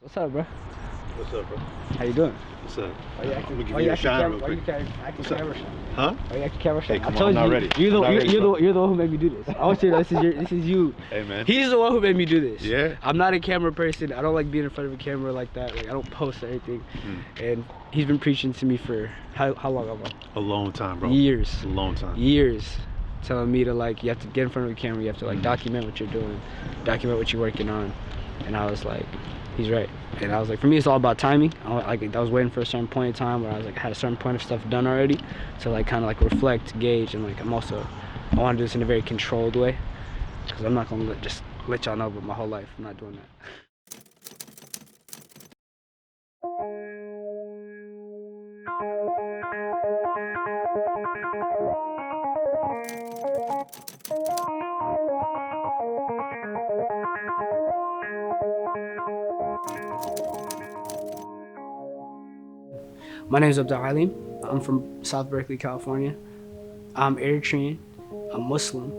What's up, bro? What's up, bro? How you doing? What's up? Why you acting, I'm gonna give you a shine real quick. Why you acting camera shy? Huh? Why you acting camera shy? Hey, come I told on, I'm you, not ready. you're the one who made me do this. I want you to know this is you. Hey, man. He's the one who made me do this. Yeah? I'm not a camera person. I don't like being in front of a camera like that. Like, I don't post or anything. And he's been preaching to me for how long, Aman? A long time, bro. Years. A long time. Years. Telling me to, like, you have to get in front of the camera. You have to, like, document what you're doing. Document what you're working on. And I was like, he's right. And I was like, for me, it's all about timing. I was waiting for a certain point in time where I was like, I had a certain point of stuff done already to like kind of like reflect, gauge, and like I want to do this in a very controlled way because I'm not gonna just let y'all know about my whole life. I'm not doing that. My name is Abdulalim. I'm from South Berkeley, California. I'm Eritrean. I'm Muslim.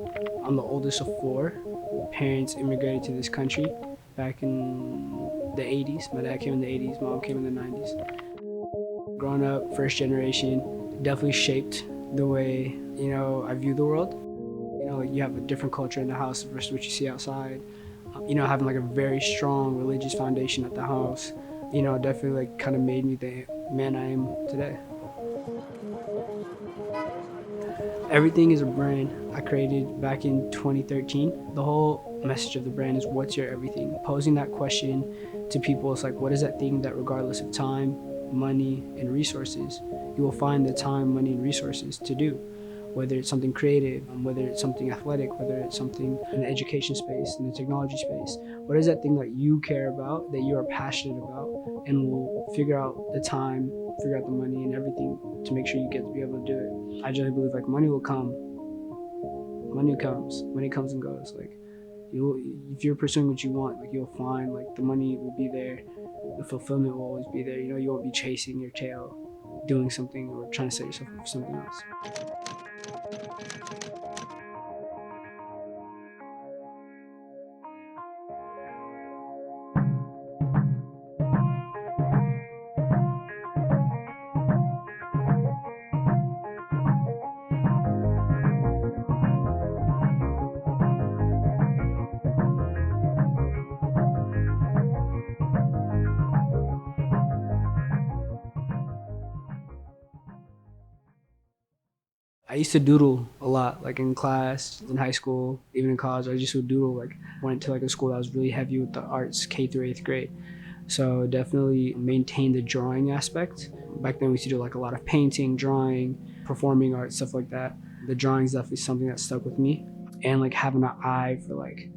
I'm the oldest of 4. My parents immigrated to this country back in the 80s. My dad came in the 80s, mom came in the 90s. Growing up, first generation, definitely shaped the way, I view the world. You have a different culture in the house versus what you see outside. Having like a very strong religious foundation at the house, definitely like kind of made me the man I am today. Everything is a brand I created back in 2013. The whole message of the brand is what's your everything? Posing that question to people, it's like, what is that thing that regardless of time, money, and resources, you will find the time, money, and resources to do? Whether it's something creative, whether it's something athletic, whether it's something in the education space, in the technology space. What is that thing that you care about, that you are passionate about, and will figure out the time, figure out the money and everything to make sure you get to be able to do it. I generally believe like money will come. Money comes. Money comes and goes. Like if you're pursuing what you want, like you'll find like the money will be there, the fulfillment will always be there. You won't be chasing your tail, doing something or trying to set yourself up for something else. I used to doodle a lot, like in class, in high school, even in college. I just would doodle. Like went to like a school that was really heavy with the arts, K through 8th grade. So definitely maintained the drawing aspect. Back then we used to do like a lot of painting, drawing, performing art, stuff like that. The drawing is definitely something that stuck with me. And like having an eye for like,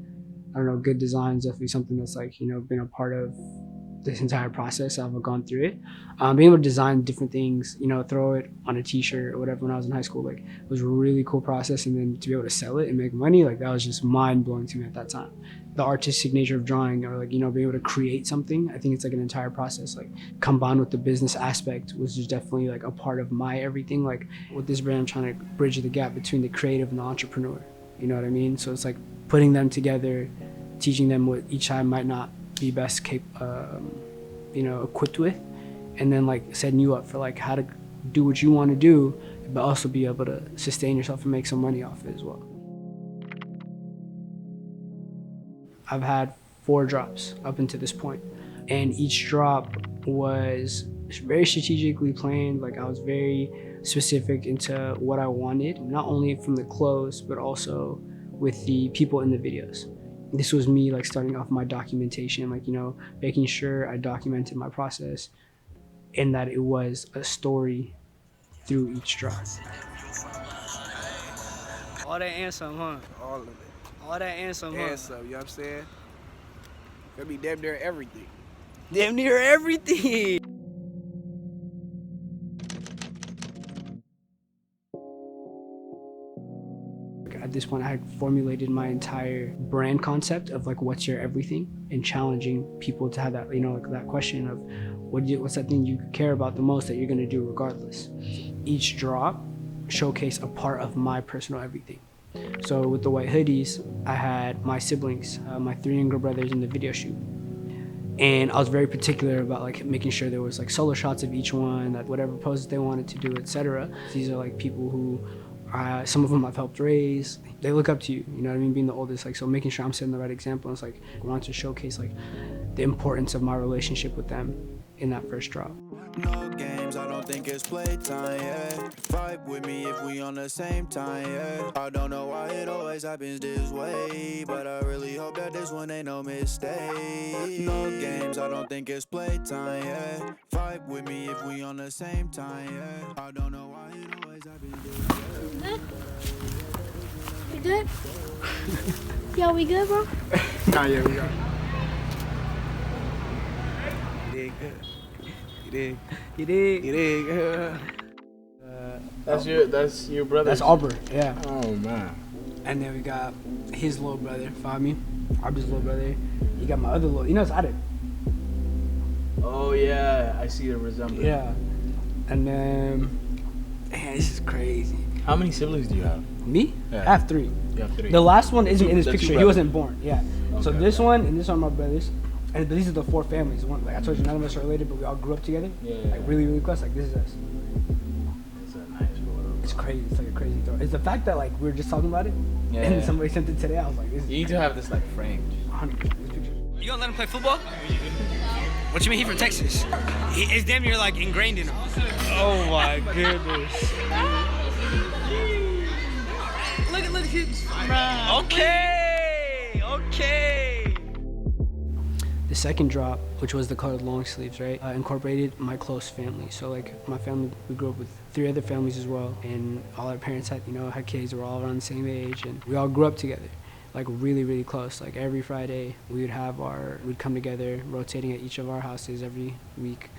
I don't know, good design is definitely something that's like, been a part of this entire process. I've gone through it. Being able to design different things, throw it on a t-shirt or whatever when I was in high school, like it was a really cool process. And then to be able to sell it and make money, like that was just mind blowing to me at that time. The artistic nature of drawing or like, being able to create something, I think it's like an entire process, like combined with the business aspect was just definitely like a part of my everything. Like with this brand, I'm trying to bridge the gap between the creative and the entrepreneur. You know what I mean? So it's like putting them together, teaching them what each side might not be best equipped with, and then like setting you up for like how to do what you want to do, but also be able to sustain yourself and make some money off it as well. I've had 4 drops up until this point, and each drop was very strategically planned. Like I was very specific into what I wanted, not only from the clothes, but also with the people in the videos. This was me like starting off my documentation, like, making sure I documented my process and that it was a story through each drop. All that and some, huh? All of it. All that and some, huh? And some, you know what I'm saying? Gonna be damn near everything. Damn near everything. At this point, I had formulated my entire brand concept of like, what's your everything, and challenging people to have that, like that question of what's that thing you care about the most that you're gonna do regardless. Each drop showcased a part of my personal everything. So with the white hoodies, I had my siblings, my 3 younger brothers in the video shoot. And I was very particular about like making sure there was like solo shots of each one, that whatever poses they wanted to do, etc. These are like people who, some of them I've helped raise. They look up to you, you know what I mean? Being the oldest, like, so making sure I'm setting the right example. It's like I want to showcase like the importance of my relationship with them in that first drop. No games, I don't think it's playtime, yeah. Vibe with me if we on the same time, yeah. I don't know why it always happens this way, but I really hope that this one ain't no mistake. No games, I don't think it's playtime, yeah. Vibe with me if we on the same time, yeah. I don't know why it always happens this way. We good? Yo, we good, bro? Nah, yeah, we got You did. That's your brother. That's Aubrey, yeah. Oh man. And then we got his little brother, Fami, Aubrey's little brother. You got my other little, you know, it's Adit. Oh yeah, I see the resemblance. Yeah. And then, man, this is crazy. How many siblings do you have? Me? Yeah. I have 3. You have 3. The last one isn't in this The 2 picture. He brothers. wasn't born. Yeah. So Okay. this one and this one are my brothers. And these are the 4 families. One, like I told you, none of us are related, but we all grew up together. Yeah. Like really, really close. Like this is us. It's a nice photo. It's crazy. It's like a crazy story. It's the fact that like we were just talking about it, Yeah. and then somebody sent it today. I was like, this is You need to have this like framed. 100%. This picture. You gonna let him play football? What you mean he from Texas? It's damn near like ingrained in him. Oh my goodness. Look at him. Okay. The second drop, which was the colored long sleeves, right, incorporated my close family. So like my family, we grew up with 3 other families as well, and all our parents had, had kids. They were all around the same age, and we all grew up together, like really, really close. Like every Friday, we'd come together, rotating at each of our houses every week,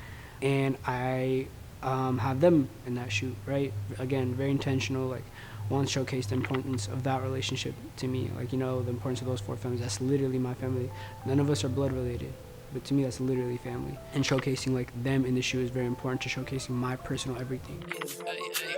and I have them in that shoot, right? Again, very intentional, like. One, showcase the importance of that relationship to me. Like, the importance of those 4 families. That's literally my family. None of us are blood related, but to me, that's literally family. And showcasing, like, them in the shoe is very important to showcasing my personal everything.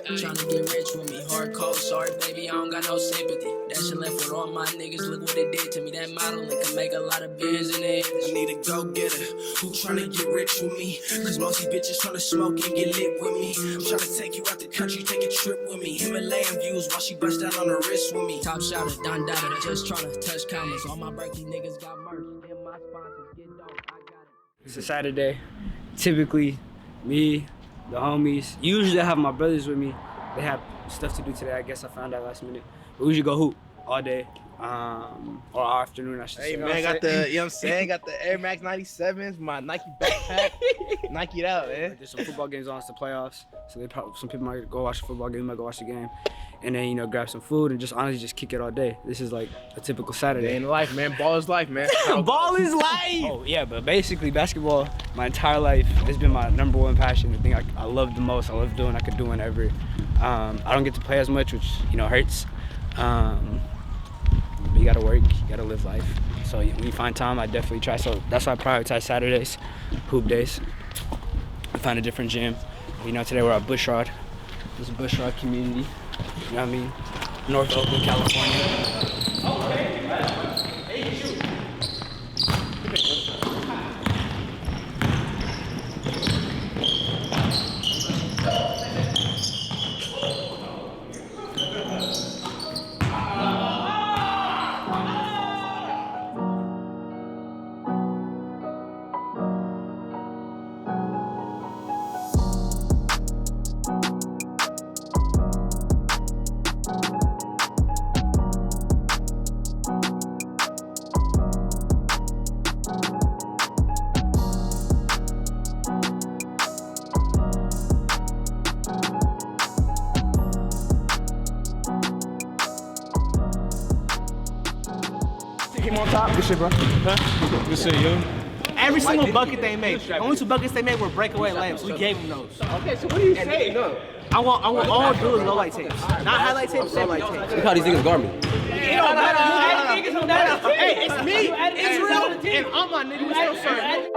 Trying to get rich with me, hard cold, sorry baby, I don't got no sympathy. That shit left with all my niggas, look what it did to me. That modeling can make a lot of bands in the I need a go-getter who tryna get rich with me. Cause most these bitches tryna smoke and get lit with me. I'm tryna take you out the country, take a trip with me. Himalayan views while she bust out on her wrist with me. Top shotter, Don Dada, just tryna touch commas. All my birthday niggas got merch, and my sponsors get dope, I got it. It's a Saturday. Typically, me, the homies, usually I have my brothers with me. They have stuff to do today. I guess I found out last minute. But we usually go hoop all day, or afternoon, I should say. Hey man, got the, you know what I'm saying? Got the Air Max 97s, my Nike backpack. Nike it out, man. There's some football games on, it's the playoffs. So some people might go watch the football game, might go watch the game. And then, grab some food and just honestly just kick it all day. This is like a typical Day Saturday. in life, man. Ball is life, man. Ball is life! Oh yeah, but basically basketball, my entire life, has been my #1 passion. The thing I love the most, I love doing, I could do whenever. I don't get to play as much, which, hurts. But you gotta work, you gotta live life. So when you find time, I definitely try. So that's why I prioritize Saturdays, hoop days. I find a different gym. Today we're at Bushrod. This is Bushrod community. You know what I mean? North Oakland, California. Him on top. Good shit, bro. Huh? Good shit, yo. Every single bucket they make. Only 2 buckets they made were breakaway layups. We gave them those. Okay, so what do you say? No. I want all dudes low light tapes. Not highlight tapes, low light tapes. Look how these niggas guard me. It don't matter. Hey, it's me, Israel, and Aman, nigga. We still serving.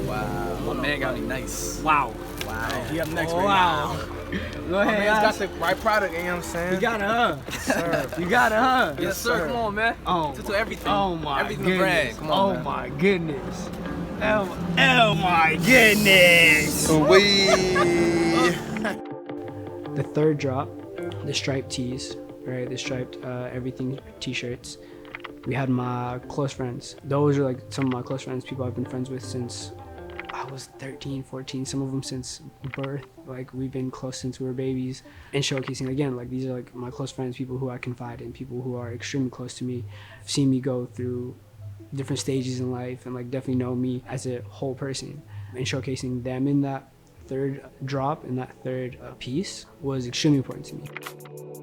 Wow, my man got me nice. Wow. He up next, man. Wow. Go ahead, Man's got the right product, you know what I'm saying? You got it, huh? Yes, sir. You got it, huh? Yes, sir. Come on, man. Oh, To everything. Oh my Everything goodness. brand. Come on, Oh man. my goodness. Oh my goodness. The third drop, the striped tees, right? The striped everything t-shirts. We had my close friends. Those are like some of my close friends, people I've been friends with since I was 13, 14, some of them since birth. Like we've been close since we were babies. And showcasing again, like these are like my close friends, people who I confide in, people who are extremely close to me, seen me go through different stages in life and like definitely know me as a whole person. And showcasing them in that third drop, in that third piece was extremely important to me.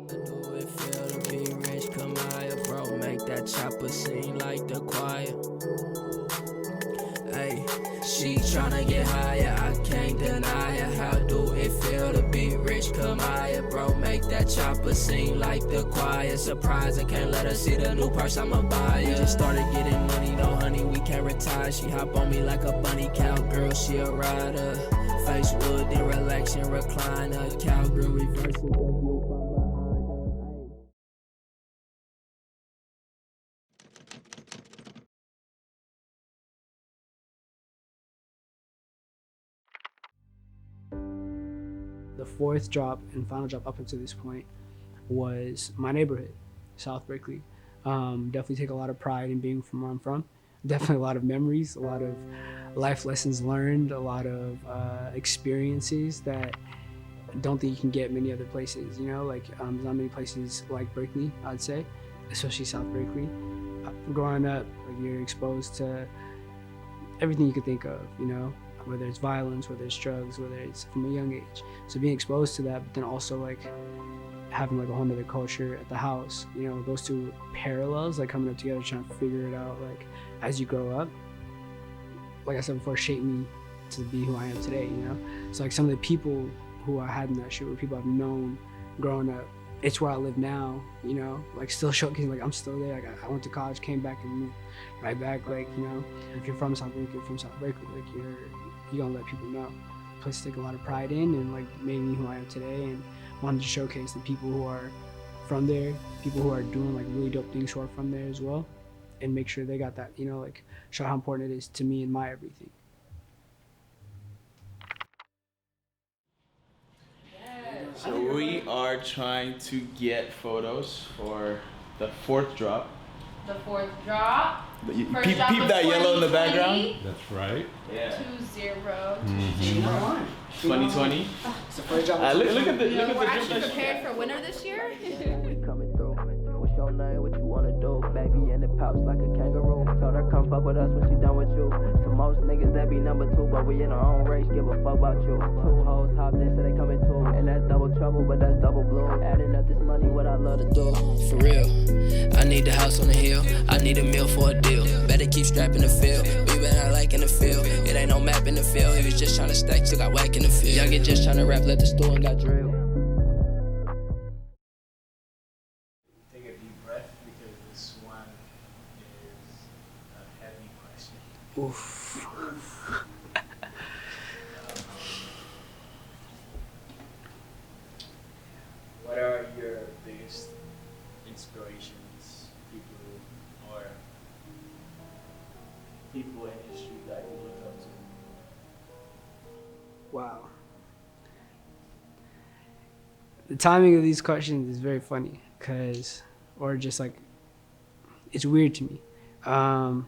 Do it feel to be rich? Come higher, bro. Make that chopper sing like the choir. Hey, she tryna get higher, I can't deny it. How do it feel to be rich? Come higher, bro. Make that chopper sing like the choir. Surprise, I can't let her see the new purse I'ma buy her. Just started getting money, no honey, we can't retire. She hop on me like a bunny, cowgirl, she a rider. Face wood, then relax and recline her. Cowgirl reversing the view from behind her. The fourth drop and final drop up until this point was my neighborhood, South Berkeley. Definitely take a lot of pride in being from where I'm from. Definitely a lot of memories, a lot of life lessons learned, a lot of experiences that I don't think you can get many other places, you know? Like there's not many places like Berkeley, I'd say, especially South Berkeley. Growing up, like you're exposed to everything you could think of, you know? Whether it's violence, whether it's drugs, whether it's from a young age. So being exposed to that, but then also like having like a whole nother culture at the house, you know, those two parallels, like coming up together, trying to figure it out, like as you grow up, like I said before, shaped me to be who I am today, you know? So like some of the people who I had in that shit were people I've known growing up. It's where I live now, you know, like still showcasing, like I'm still there. Like I went to college, came back and moved right back. Like, you know, if you're from South Berkeley, you're from South Berkeley, like you're gonna let people know. Place to take a lot of pride in and like made me who I am today, and wanted to showcase the people who are from there, people who are doing like really dope things who are from there as well, and make sure they got that, you know, like show how important it is to me and my everything. So we are trying to get photos for the fourth drop. The fourth drop. Peep First drop that of yellow in the 2020. background. That's right. Yeah. 20. 2020. It's the first job. Look at the We're actually drip. prepared for winter this year. We coming through. What's your name? What you wanna do? Baby, and it pops like a kangaroo. Told her come fuck with us when she done with you. To most niggas that be number two, but we in our own race. Give a fuck about you. Two hoes hopped in, so they coming too. And that's double trouble, but that's double blue. Adding up this money, what I love to do. For real. I need the house on the hill. I need a meal for a deal. Better keep strapping the field. We been out like in the field. It ain't no map in the field. He was just trying to stack, still got whack in the field. Y'all get just trying to rap, let the store and got drilled. Take a deep breath because this one is a heavy question. Oof. What are your biggest inspirations, people or people in history that you look up to? Wow. The timing of these questions is very funny, or just like, it's weird to me. A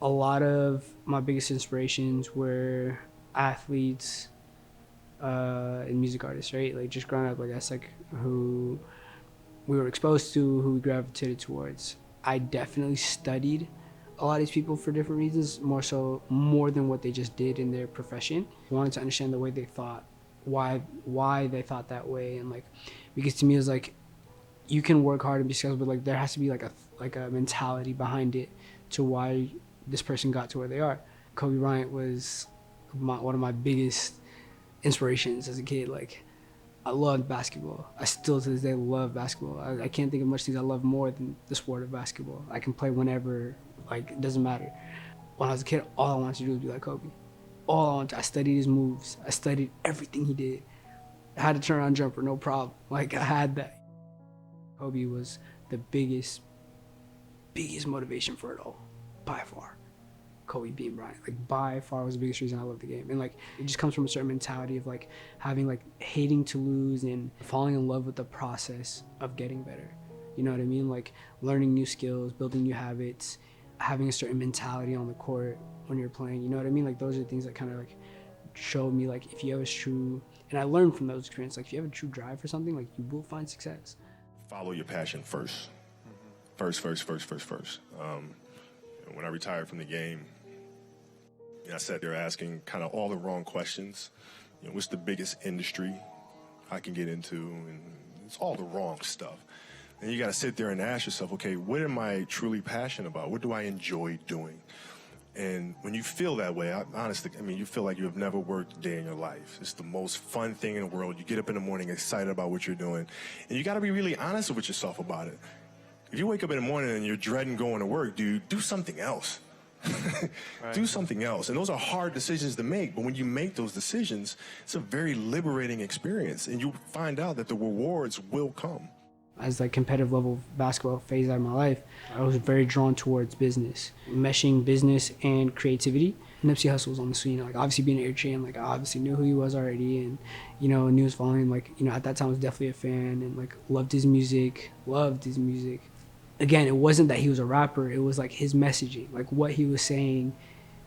lot of my biggest inspirations were athletes and music artists, right? Like just growing up, like that's like who we were exposed to, who we gravitated towards. I definitely studied a lot of these people for different reasons, more than what they just did in their profession. I wanted to understand the way they thought, why they thought that way, and like, because to me it was like, you can work hard and be successful, but like there has to be like a mentality behind it to why this person got to where they are. Kobe Bryant was one of my biggest inspirations as a kid. Like, I loved basketball. I still to this day love basketball. I can't think of much things I love more than the sport of basketball. I can play whenever, like it doesn't matter. When I was a kid, all I wanted to do was be like Kobe. I studied his moves. I studied everything he did. I had to turn on jumper, no problem. Like, I had that. Kobe was the biggest motivation for it all, by far. Kobe beating Bryant, like, by far was the biggest reason I love the game. And like, it just comes from a certain mentality of like having, like, hating to lose and falling in love with the process of getting better. You know what I mean? Like, learning new skills, building new habits, having a certain mentality on the court when you're playing. You know what I mean? Like, those are the things that kind of like showed me, like, if you have a true, and I learned from those experiences, like, if you have a true drive for something, like, you will find success. Follow your passion first. First. When I retired from the game, I sat there asking kind of all the wrong questions. You know, what's the biggest industry I can get into? And it's all the wrong stuff. And you got to sit there and ask yourself, okay, what am I truly passionate about? What do I enjoy doing? And when you feel that way, honestly, I mean, you feel like you have never worked a day in your life. It's the most fun thing in the world. You get up in the morning excited about what you're doing. And you got to be really honest with yourself about it. If you wake up in the morning and you're dreading going to work, dude, do something else. Do something else. And those are hard decisions to make. But when you make those decisions, it's a very liberating experience. And you find out that the rewards will come. As like competitive level basketball phase out of my life, I was very drawn towards business, meshing business and creativity. Nipsey Hussle was on the scene, like obviously being an Air Chain, like I obviously knew who he was already, and you know, knew his following. Like, you know, at that time I was definitely a fan and like loved his music. Again, it wasn't that he was a rapper, it was like his messaging, like what he was saying.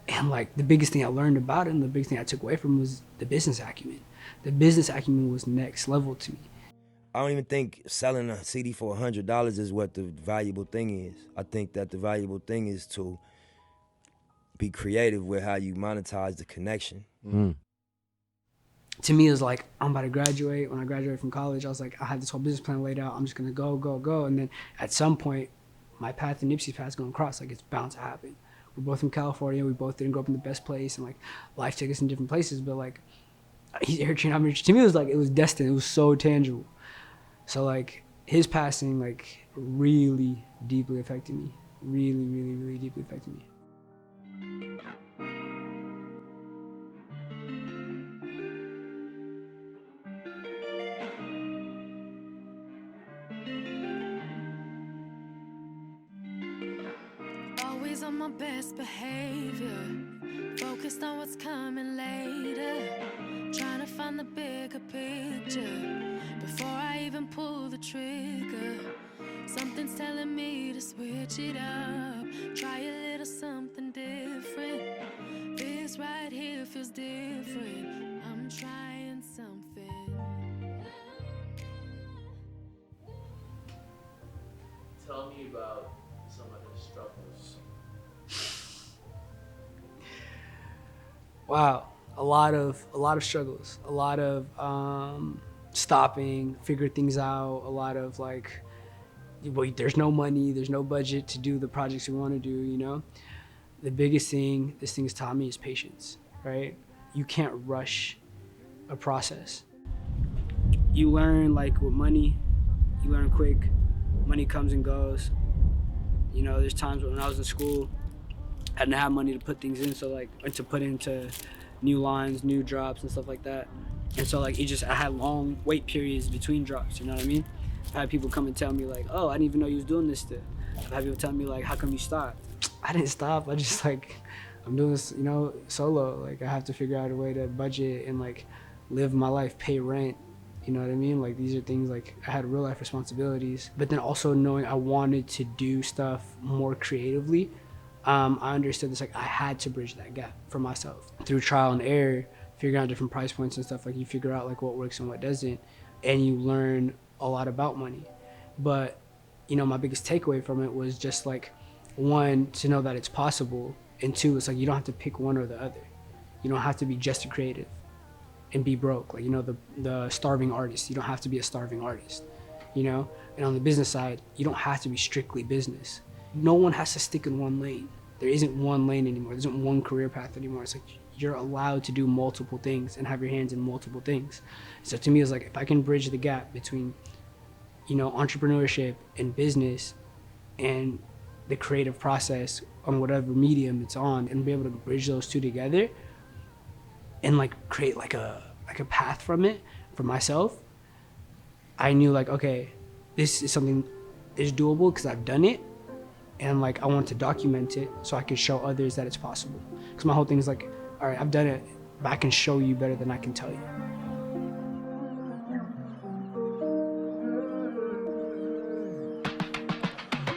And like the biggest thing I learned about him, the biggest thing I took away from him was the business acumen. The business acumen was next level to me. I don't even think selling a CD for $100 is what the valuable thing is. I think that the valuable thing is to be creative with how you monetize the connection. To me, it was like, I'm about to graduate. When I graduated from college, I was like, I had this whole business plan laid out. I'm just gonna go. And then at some point, my path and Nipsey's path is gonna cross. Like, it's bound to happen. We're both from California. We both didn't grow up in the best place, and like life took us in different places. But like, he's Air Chain, I'm Rich. To me, it was like, it was destined. It was so tangible. So like his passing like really deeply affected me. Really deeply affected me. Always on my best behavior, focused on what's coming later, trying to find the bigger picture. Before I even pull the trigger, something's telling me to switch it up, try a little something different. This right here feels different, I'm trying something. Tell me about some of the struggles. Wow, a lot of struggles, a lot of stopping, figure things out, a lot of like, well, there's no money, there's no budget to do the projects we want to do, you know? The biggest thing this thing has taught me is patience, right? You can't rush a process. You learn like with money, you learn quick, money comes and goes. You know, there's times when I was in school, I didn't have money to put things in, so like, to put into new lines, new drops and stuff like that. And so like, I had long wait periods between drops, you know what I mean? I've had people come and tell me like, oh, I didn't even know you was doing this still. I've had people tell me like, how come you stopped? I didn't stop, I just like, I'm doing this, you know, solo. Like, I have to figure out a way to budget and like live my life, pay rent, you know what I mean? Like, these are things like, I had real life responsibilities, but then also knowing I wanted to do stuff more creatively, I understood this, like I had to bridge that gap for myself through trial and error, figuring out different price points and stuff. Like, you figure out like what works and what doesn't, and you learn a lot about money. But, you know, my biggest takeaway from it was just like, one, to know that it's possible, and two, it's like you don't have to pick one or the other. You don't have to be just a creative and be broke. Like, you know, the starving artist, you don't have to be a starving artist, you know? And on the business side, you don't have to be strictly business. No one has to stick in one lane. There isn't one lane anymore. There isn't one career path anymore. It's like you're allowed to do multiple things and have your hands in multiple things. So to me, it's like, if I can bridge the gap between, you know, entrepreneurship and business and the creative process on whatever medium it's on, and be able to bridge those two together and like create like a path from it, for myself, I knew like, okay, this is something is doable because I've done it, and like I want to document it so I can show others that it's possible. Because my whole thing is like, all right, I've done it, but I can show you better than I can tell you.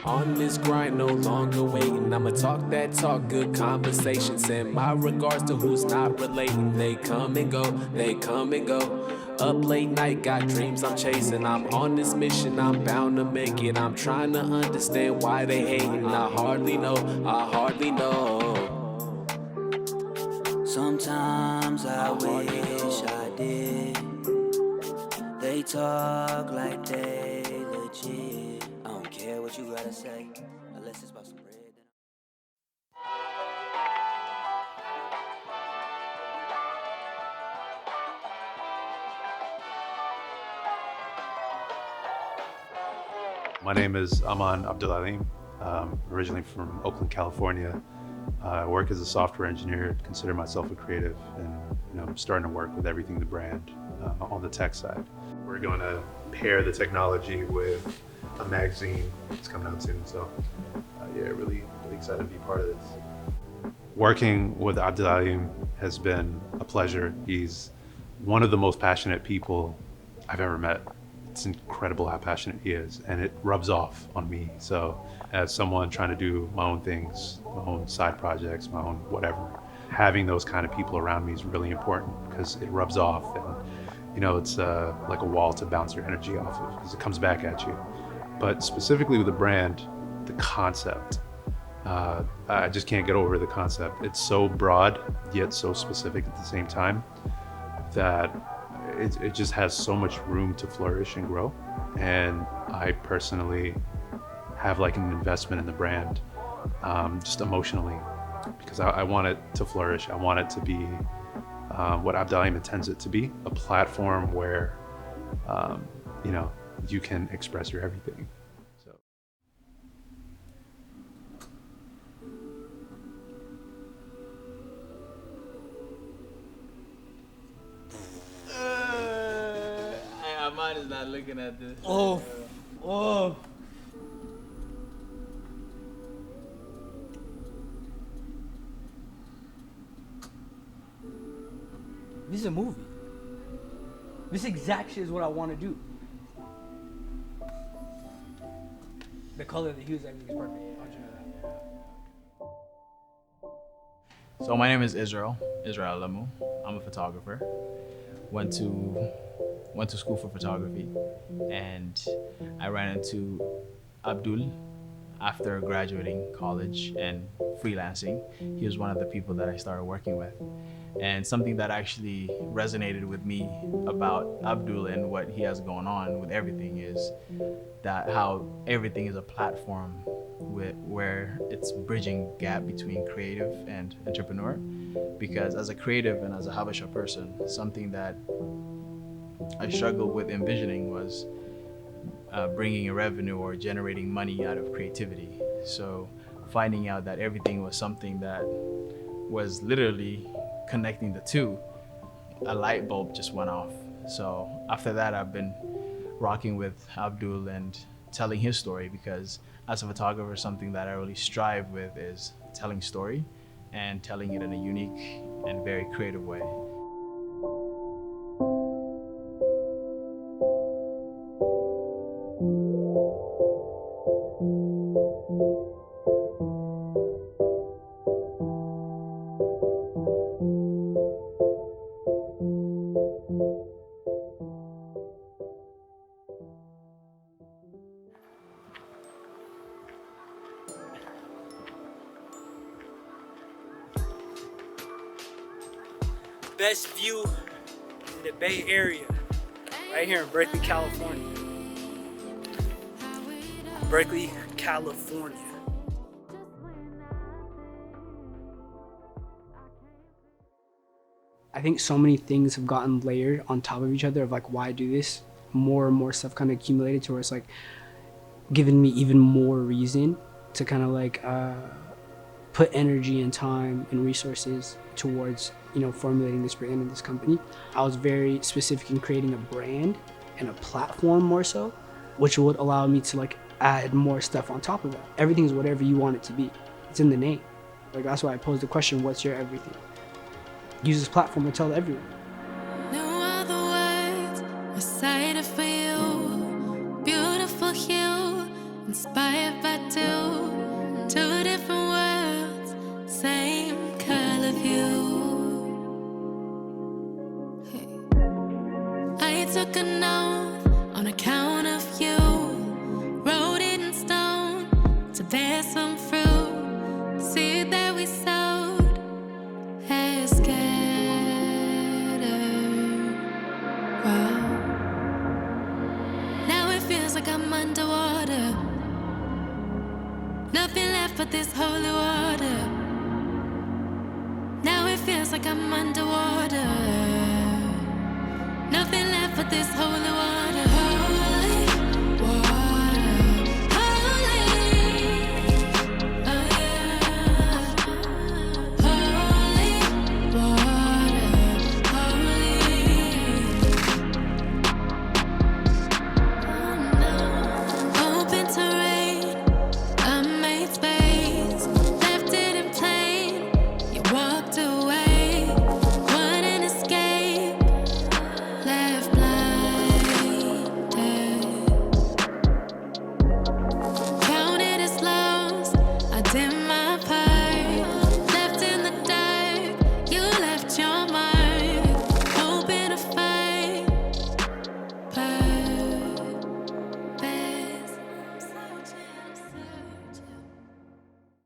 On this grind, no longer waiting. I'ma talk that talk, good conversation. Send my regards to who's not relating. They come and go, they come and go. Up late night, got dreams I'm chasing. I'm on this mission, I'm bound to make it. I'm trying to understand why they hating. I hardly know, I hardly know. Sometimes I wish I did. They talk like they legit. I don't care what you gotta say, unless it's about some bread. My name is Aman Abdulalim, originally from Oakland, California. I work as a software engineer, consider myself a creative, and I'm starting to work with everythingbrnd on the tech side. We're going to pair the technology with a magazine. It's coming out soon, so yeah, really excited to be part of this. Working with Abdulalim has been a pleasure. He's one of the most passionate people I've ever met. It's incredible how passionate he is, and it rubs off on me. So as someone trying to do my own things, my own side projects, my own whatever, having those kind of people around me is really important because it rubs off, and it's like a wall to bounce your energy off of because it comes back at you. But specifically with the brand, the concept, I just can't get over the concept. It's so broad yet so specific at the same time that it just has so much room to flourish and grow. And I personally have like an investment in the brand, just emotionally, because I want it to flourish. I want it to be what Abdulalim intends it to be, a platform where you can express your everything. So. Aman is not looking at this. Oh. This is a movie. This exact shit is what I want to do. The color, the hues, everything is perfect. How'd you know that? So my name is Israel Alemu. I'm a photographer. Went to school for photography, and I ran into Abdul after graduating college and freelancing. He was one of the people that I started working with. And something that actually resonated with me about Abdul and what he has going on with everything is that how everything is a platform where it's bridging gap between creative and entrepreneur. Because as a creative and as a Habesha person, something that I struggled with envisioning was bringing a revenue or generating money out of creativity. So finding out that everything was something that was literally connecting the two, a light bulb just went off. So after that, I've been rocking with Abdul and telling his story, because as a photographer, something that I really strive with is telling story and telling it in a unique and very creative way. Best view in the Bay Area, right here in Berkeley, California. Berkeley, California. I think so many things have gotten layered on top of each other of like, why do this? More and more stuff kind of accumulated to where it's like giving me even more reason to kind of like put energy and time and resources towards, formulating this brand and this company. I was very specific in creating a brand and a platform more so, which would allow me to like add more stuff on top of that. Everything's whatever you want it to be. It's in the name. Like that's why I posed the question, what's your everything? Use this platform to tell everyone. No other words were cited for you. Beautiful hue, inspired by two different worlds, same color view. I took an oath on account of you, wrote it in stone to bear some fruit. See that we sowed has scattered. Wow. Now it feels like I'm underwater. Nothing left but this holy water. Now it feels like I'm underwater. Nothing left but this holy water.